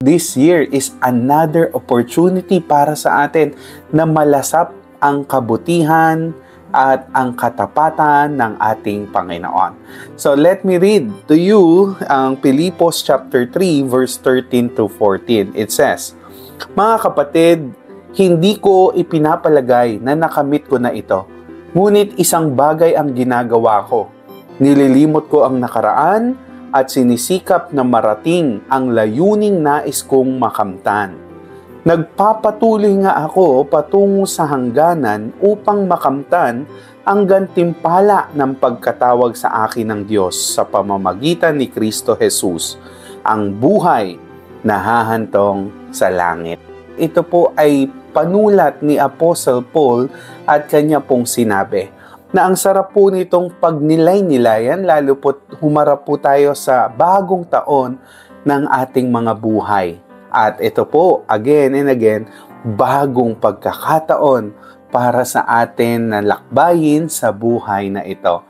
this year is another opportunity para sa atin na malasap ang kabutihan at ang katapatan ng ating Panginoon. So let me read to you ang Pilipos chapter 3 verse 13 to 14. It says, "Mga kapatid, hindi ko ipinapalagay na nakamit ko na ito. Ngunit isang bagay ang ginagawa ko. Nililimot ko ang nakaraan at sinisikap na marating ang layuning nais kong makamtan. Nagpapatuloy nga ako patungo sa hangganan upang makamtan ang gantimpala ng pagkatawag sa akin ng Diyos sa pamamagitan ni Kristo Jesus, ang buhay na hahantong sa langit." Ito po ay panulat ni Apostle Paul at kanya pong sinabi na ang sarap po nitong pagnilay-nilayan, lalo po humarap po tayo sa bagong taon ng ating mga buhay. At ito po, again and again, bagong pagkakataon para sa atin na lakbayin sa buhay na ito.